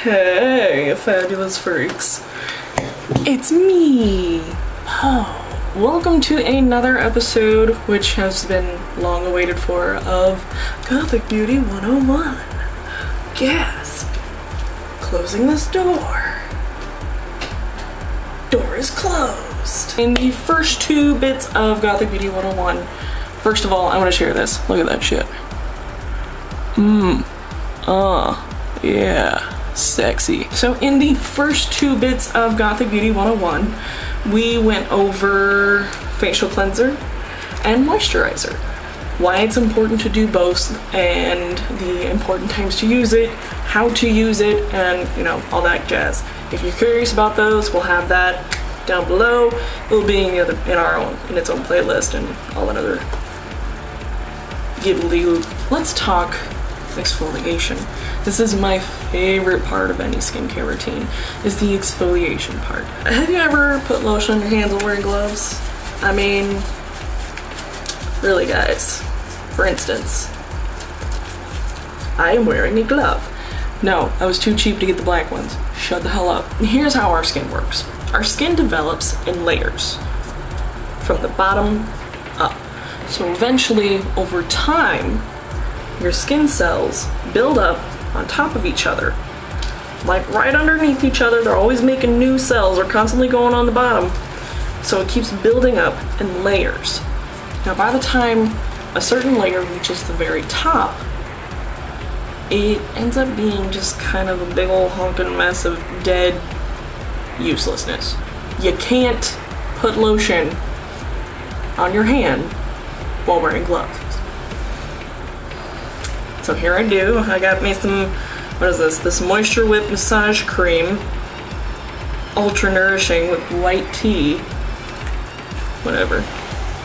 Hey, fabulous freaks. It's me, Poe. Welcome to another episode, which has been long awaited for, of Gothic Beauty 101. Gasp. Closing this door. Door is closed. In the first two bits of Gothic Beauty 101, first of all, I want to share this. Look at that shit. Yeah. Sexy. So in the first two bits of Gothic Beauty 101, we went over facial cleanser and moisturizer, why it's important to do both, and the important times to use it, how to use it, and all that jazz. If you're curious about those, we'll have that down below. It'll be in its own playlist and all that other gibbly. Let's talk exfoliation. This is my favorite part of any skincare routine, is the exfoliation part. Have you ever put lotion on your hands while wearing gloves? I mean, really guys, for instance, I am wearing a glove. No, I was too cheap to get the black ones. Shut the hell up. Here's how our skin works. Our skin develops in layers, from the bottom up. So eventually, over time, your skin cells build up on top of each other, like right underneath each other. They're always making new cells. They're constantly going on the bottom, so it keeps building up in layers. Now by the time a certain layer reaches the very top, it ends up being just kind of a big old honking mess of dead uselessness. You can't put lotion on your hand while wearing gloves. So here I do. I got me some, what is this? This Moisture Whip Massage Cream. Ultra nourishing with white tea. Whatever.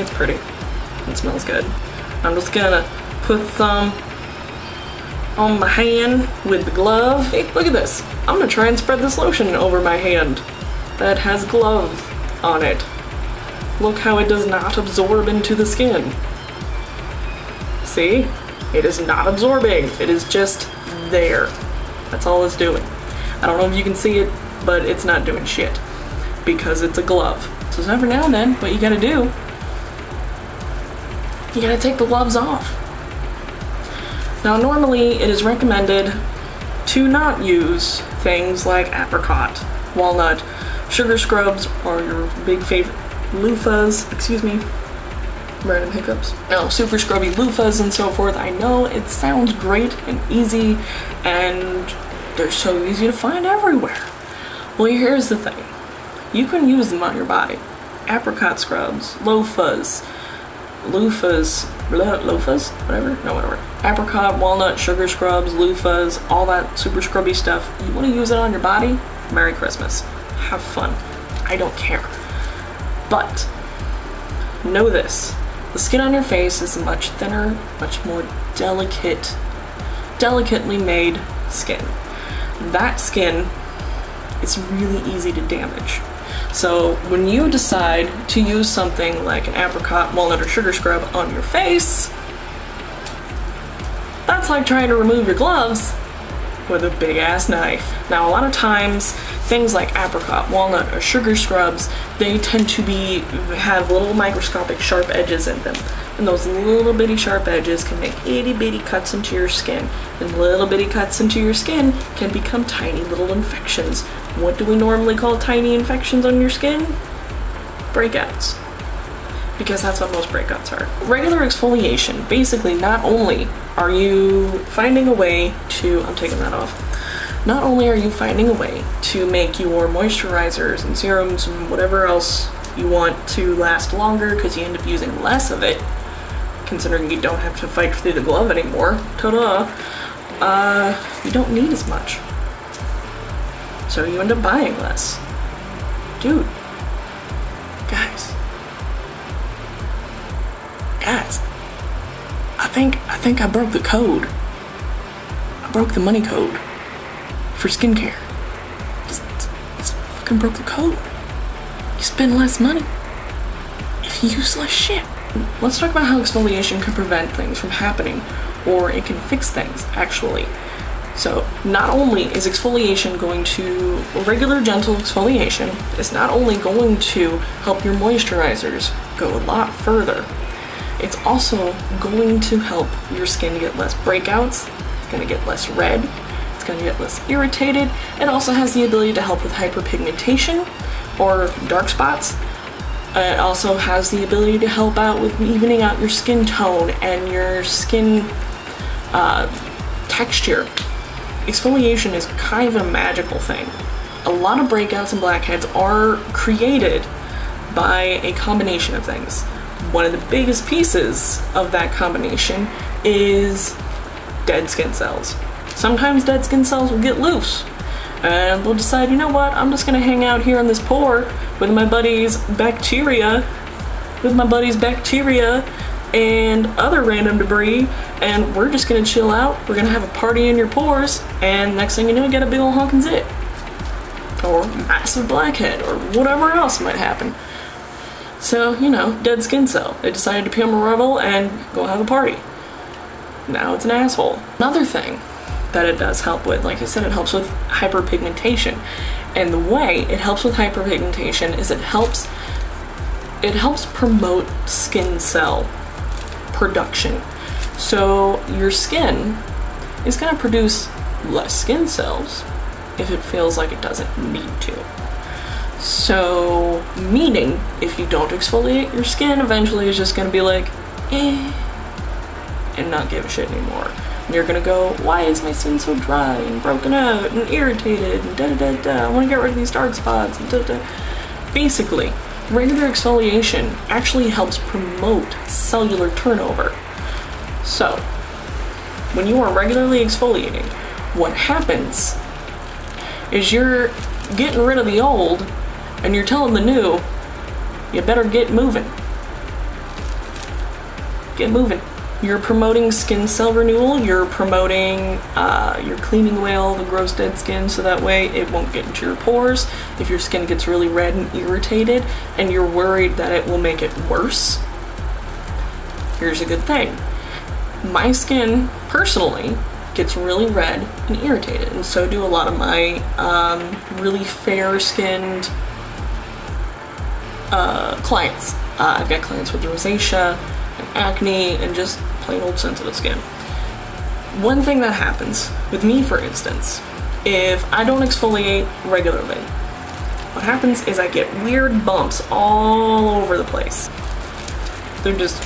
It's pretty. It smells good. I'm just gonna put some on my hand with the glove. Hey, look at this. I'm gonna try and spread this lotion over my hand that has gloves on it. Look how it does not absorb into the skin. See? It is not absorbing. It is just there. That's all it's doing. I don't know if you can see it, but it's not doing shit because it's a glove. So every now and then, what you gotta do, you gotta take the gloves off. Now normally it is recommended to not use things like apricot, walnut, sugar scrubs, or your big favorite loofahs, random hiccups. Super scrubby loofahs and so forth. I know it sounds great and easy, and they're so easy to find everywhere. Well, here's the thing. You can use them on your body. Apricot scrubs, loofahs, whatever? No, whatever. Apricot, walnut, sugar scrubs, loofahs, all that super scrubby stuff. You want to use it on your body? Merry Christmas. Have fun. I don't care. But know this. The skin on your face is much thinner, much more delicately made skin. That skin is really easy to damage. So when you decide to use something like an apricot, walnut, or sugar scrub on your face, that's like trying to remove your gloves with a big ass knife. Now a lot of times things like apricot, walnut, or sugar scrubs, they tend to have little microscopic sharp edges in them, and those little bitty sharp edges can make itty bitty cuts into your skin, and little bitty cuts into your skin can become tiny little infections. What do we normally call tiny infections on your skin? Breakouts. Because that's what most breakouts are. Regular exfoliation, basically, not only are you finding a way to, I'm taking that off, not only are you finding a way to make your moisturizers and serums and whatever else you want to last longer, because you end up using less of it, considering you don't have to fight through the glove anymore, ta-da, you don't need as much. So you end up buying less. Dude. Guys, I think I broke the code. I broke the money code for skincare. Just fucking broke the code. You spend less money if you use less shit. Let's talk about how exfoliation can prevent things from happening, or it can fix things, actually. So not only is exfoliation going to, regular gentle exfoliation is not only going to help your moisturizers go a lot further, it's also going to help your skin get less breakouts, it's going to get less red, it's going to get less irritated. It also has the ability to help with hyperpigmentation or dark spots. It also has the ability to help out with evening out your skin tone and your skin texture. Exfoliation is kind of a magical thing. A lot of breakouts and blackheads are created by a combination of things. One of the biggest pieces of that combination is dead skin cells. Sometimes dead skin cells will get loose and they'll decide, you know what, I'm just gonna hang out here in this pore with my buddy's bacteria, and other random debris, and we're just gonna chill out, we're gonna have a party in your pores, and next thing you know, you get a big old honking zit. Or massive blackhead, or whatever else might happen. So, you know, dead skin cell. They decided to become a rebel and go have a party. Now it's an asshole. Another thing that it does help with, like I said, it helps with hyperpigmentation. And the way it helps with hyperpigmentation is it helps promote skin cell production. So your skin is going to produce less skin cells if it feels like it doesn't need to. So, meaning, if you don't exfoliate, your skin eventually is just going to be like, and not give a shit anymore. And you're going to go, why is my skin so dry and broken out and irritated and I want to get rid of these dark spots and Basically, regular exfoliation actually helps promote cellular turnover. So, when you are regularly exfoliating, what happens is you're getting rid of the old and you're telling the new, you better get moving. Get moving. You're promoting skin cell renewal, you're promoting, you're cleaning away all the gross dead skin so that way it won't get into your pores. If your skin gets really red and irritated and you're worried that it will make it worse, here's a good thing. My skin, personally, gets really red and irritated, and so do a lot of my really fair-skinned clients. I've got clients with rosacea and acne and just plain old sensitive skin. One thing that happens with me, for instance, if I don't exfoliate regularly, what happens is I get weird bumps all over the place. They're just,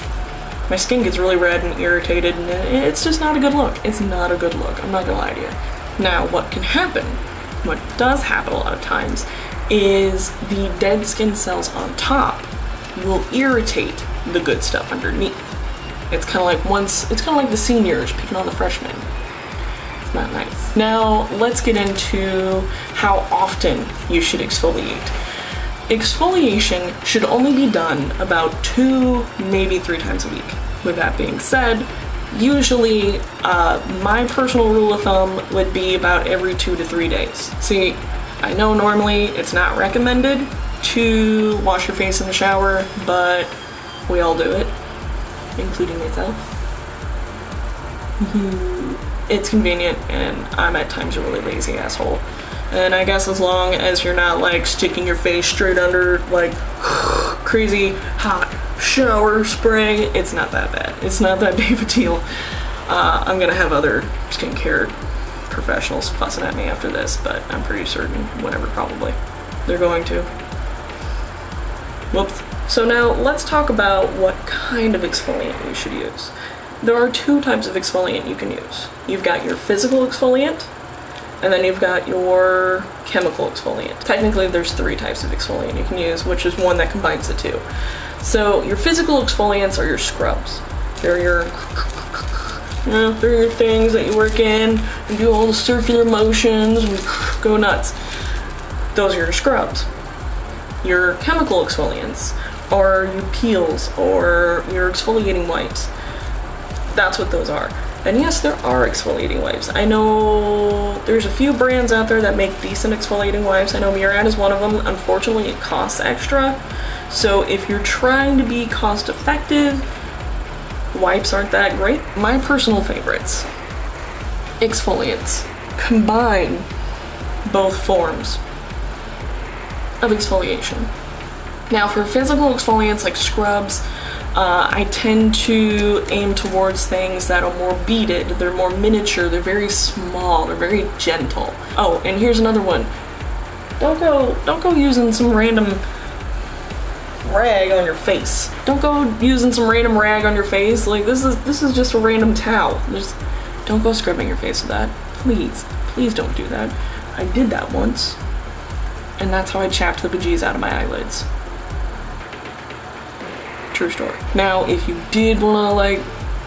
my skin gets really red and irritated, and it's just not a good look. It's not a good look, I'm not gonna lie to you. Now, what can happen, what does happen a lot of times, is the dead skin cells on top will irritate the good stuff underneath. It's kind of like the seniors picking on the freshmen. It's not nice. Now, let's get into how often you should exfoliate. Exfoliation should only be done about 2, maybe 3 times a week. With that being said, usually my personal rule of thumb would be about every 2 to 3 days. See, I know normally it's not recommended to wash your face in the shower, but we all do it, including myself. It's convenient, and I'm at times a really lazy asshole. And I guess as long as you're not like sticking your face straight under like crazy hot shower spray, it's not that bad. It's not that big of a deal. I'm gonna have other skincare professionals fussing at me after this, but I'm pretty certain, whatever, probably they're going to. Whoops. So now let's talk about what kind of exfoliant you should use. There are 2 types of exfoliant you can use. You've got your physical exfoliant, and then you've got your chemical exfoliant. Technically there's 3 types of exfoliant you can use, which is one that combines the 2. So your physical exfoliants are your scrubs. They're your things that you work in and do all the circular motions and go nuts. Those are your scrubs. Your chemical exfoliants are your peels or your exfoliating wipes. That's what those are. And yes, there are exfoliating wipes. I know there's a few brands out there that make decent exfoliating wipes. I know Murad is one of them. Unfortunately, it costs extra. So if you're trying to be cost effective, wipes aren't that great. My personal favorites: exfoliants, combine both forms of exfoliation. Now for physical exfoliants like scrubs, I tend to aim towards things that are more beaded, they're more miniature, they're very small, they're very gentle. Oh, and here's another one. Don't go using some random rag on your face. Don't go using some random rag on your face. Like this is just a random towel. Just don't go scrubbing your face with that. Please don't do that. I did that once, and that's how I chapped the bejeez out of my eyelids. True story. Now, if you did want to like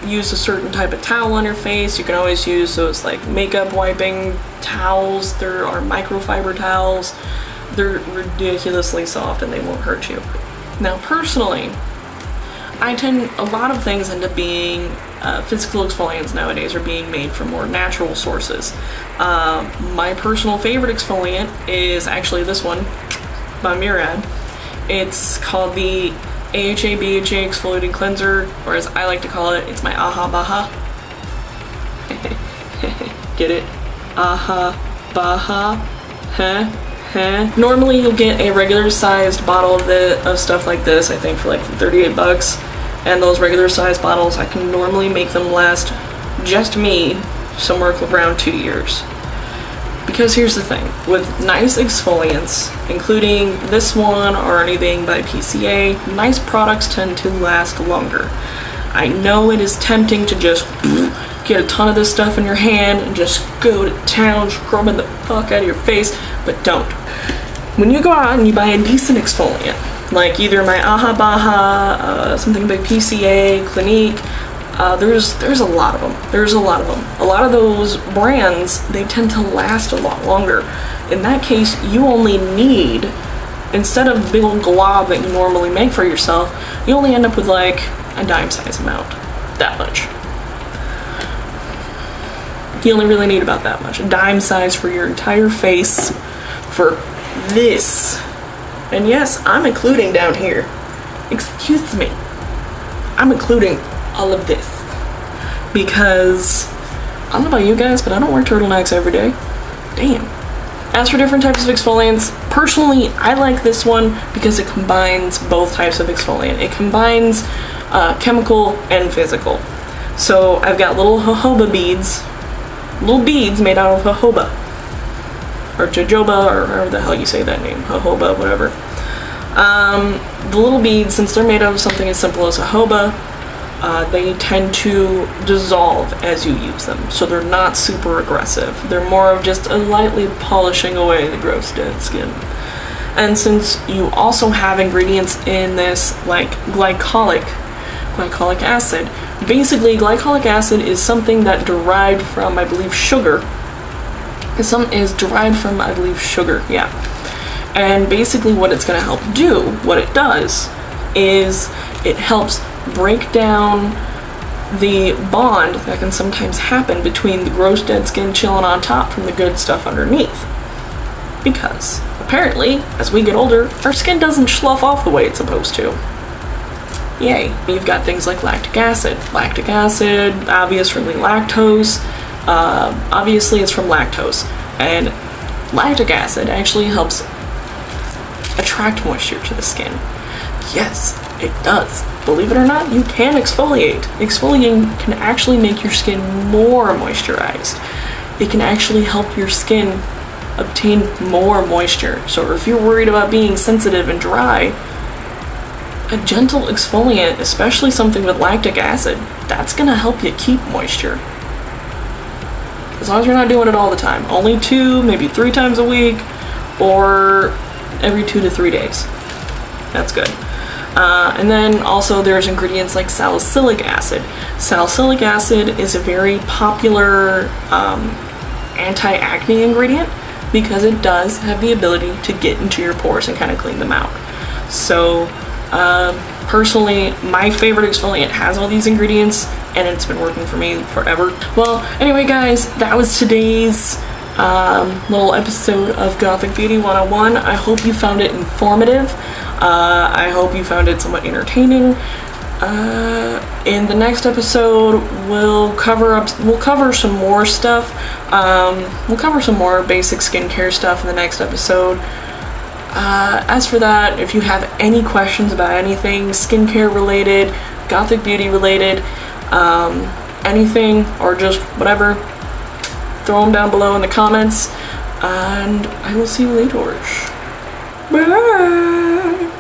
use a certain type of towel on your face, you can always use those like makeup wiping towels. There are microfiber towels. They're ridiculously soft and they won't hurt you. Now, personally, a lot of things end up being physical exfoliants nowadays are being made from more natural sources. My personal favorite exfoliant is actually this one by Murad. It's called the AHA BHA Exfoliating Cleanser, or as I like to call it, it's my Aha Baha. Get it? Aha Baha. Huh? Normally you'll get a regular sized bottle of stuff like this, I think for like $38. And those regular sized bottles, I can normally make them last, just me, somewhere around 2 years. Because here's the thing, with nice exfoliants, including this one or anything by PCA, nice products tend to last longer. I know it is tempting to just get a ton of this stuff in your hand and just go to town scrubbing the fuck out of your face, but don't. When you go out and you buy a decent exfoliant, like either my Aha Baha, something by PCA, Clinique, there's a lot of them. A lot of those brands, they tend to last a lot longer. In that case, you only need, instead of the big old glob that you normally make for yourself, you only end up with like a dime size amount. That much. You only really need about that much. A dime size for your entire face for this. And yes, I'm including down here. Excuse me. I'm including all of this because I don't know about you guys, but I don't wear turtlenecks every day. Damn. As for different types of exfoliants, personally I like this one because it combines both types of exfoliant. It combines chemical and physical. So I've got little jojoba beads, made out of jojoba or jojoba, or however the hell you say that name, jojoba, whatever. The little beads, since they're made out of something as simple as jojoba, they tend to dissolve as you use them, so they're not super aggressive. They're more of just a lightly polishing away the gross dead skin. And since you also have ingredients in this like glycolic acid, basically glycolic acid is something that derived from, I believe, sugar. Yeah. And basically what it's going to help do, what it does, is it helps break down the bond that can sometimes happen between the gross dead skin chilling on top from the good stuff underneath. Because apparently, as we get older, our skin doesn't slough off the way it's supposed to. Yay. You've got things like lactic acid. Lactic acid, obviously lactose. Obviously it's from lactose. And lactic acid actually helps attract moisture to the skin. Yes, it does. Believe it or not, you can exfoliate. Exfoliating can actually make your skin more moisturized. It can actually help your skin obtain more moisture. So if you're worried about being sensitive and dry, a gentle exfoliant, especially something with lactic acid, that's gonna help you keep moisture. As long as you're not doing it all the time. Only 2, maybe 3 times a week, or every 2 to 3 days. That's good. And then also there's ingredients like salicylic acid. Salicylic acid is a very popular anti-acne ingredient because it does have the ability to get into your pores and kind of clean them out. So personally, my favorite exfoliant has all these ingredients and it's been working for me forever. Well, anyway guys, that was today's little episode of Gothic Beauty 101. I hope you found it informative. I hope you found it somewhat entertaining. In the next episode, we'll cover some more stuff. We'll cover some more basic skincare stuff in the next episode. As for that, if you have any questions about anything skincare related, Gothic beauty related, anything, or just whatever, throw them down below in the comments, and I will see you later. Bye!